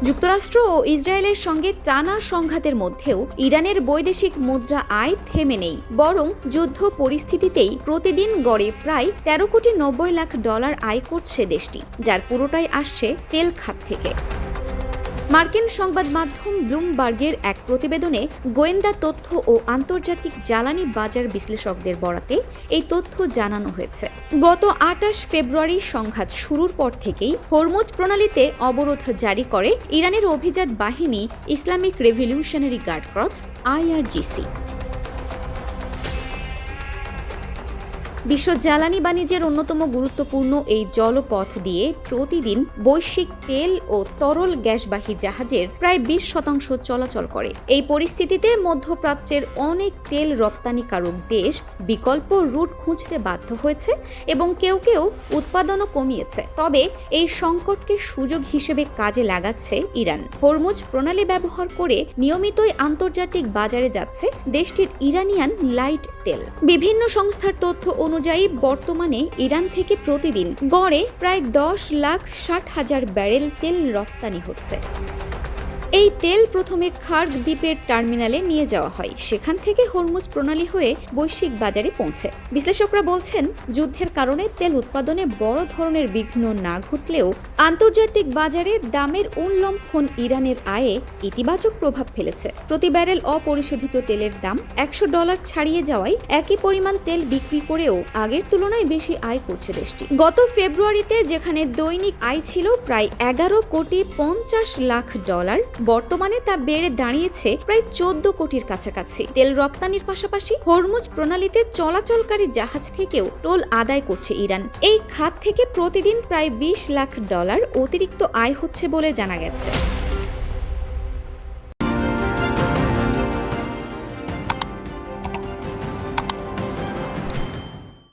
যুক্তরাষ্ট্র ও ইসরায়েলের সঙ্গে টানা সংঘাতের মধ্যেও ইরানের বৈদেশিক মুদ্রা আয় থেমে নেই, বরং যুদ্ধ পরিস্থিতিতেই প্রতিদিন গড়ে প্রায় 13,90,00,000 আয় করছে দেশটি, যার পুরোটাই আসছে তেল খাত থেকে। মার্কিন সংবাদ মাধ্যম ব্লুমবার্গের এক প্রতিবেদনে গোয়েন্দা তথ্য ও আন্তর্জাতিক জ্বালানি বাজার বিশ্লেষকদের বরাতে এই তথ্য জানানো হয়েছে। গত 28 ফেব্রুয়ারি সংঘাত শুরুর পর থেকেই হরমুজ প্রণালীতে অবরোধ জারি করে ইরানের অভিজাত বাহিনী Islamic revolutionary guard corps IRGC। বিশ্ব জ্বালানি বাণিজ্যের অন্যতম গুরুত্বপূর্ণ এই জলপথ দিয়ে প্রতিদিন বৈশ্বিক তেল ও তরল গ্যাসবাহী জাহাজের প্রায় 20% চলাচল করে। এই পরিস্থিতিতে মধ্যপ্রাচ্যের অনেক তেল রপ্তানিকারক দেশ বিকল্প রুট খুঁজতে বাধ্য হয়েছে এবং কেউ কেউ উৎপাদনও কমিয়েছে। তবে এই সংকটকে সুযোগ হিসেবে কাজে লাগাচ্ছে ইরান। হরমুজ প্রণালী ব্যবহার করে নিয়মিতই আন্তর্জাতিক বাজারে যাচ্ছে দেশটির ইরানিয়ান লাইট তেল। বিভিন্ন সংস্থার তথ্য অনুযায়ী বর্তমানে ইরান থেকে প্রতিদিন গড়ে প্রায় 10,60,000 ব্যারেল তেল রপ্তানি হচ্ছে। এই তেল প্রথমে খার্গ দ্বীপের টার্মিনালে নিয়ে যাওয়া হয়, সেখান থেকে হরমুজ প্রণালী হয়ে বৈশ্বিক বাজারে পৌঁছে। বিশ্লেষকরা বলছেন, যুদ্ধের কারণে তেল উৎপাদনে বড় ধরনের বিঘ্ন না ঘটলেও আন্তর্জাতিক বাজারে দামের উল্লম্ফন ইরানের আয়ে ইতিবাচক প্রভাব ফেলেছে। প্রতি ব্যারেল অপরিশোধিত তেলের দাম $100 ছাড়িয়ে যাওয়ায় একই পরিমাণ তেল বিক্রি করেও আগের তুলনায় বেশি আয় করছে দেশটি। গত ফেব্রুয়ারিতে যেখানে দৈনিক আয় ছিল প্রায় $11,50,00,000, বর্তমানে তা বেড়ে দাঁড়িয়েছে প্রায় 14 কোটির কাছাকাছি। তেল রপ্তানির পাশাপাশি হরমুজ প্রণালীতে চলাচলকারী জাহাজ থেকেও টোল আদায় করছে ইরান। এই খাত থেকে প্রতিদিন প্রায় $20 লাখ অতিরিক্ত আয় হচ্ছে বলে জানা গেছে।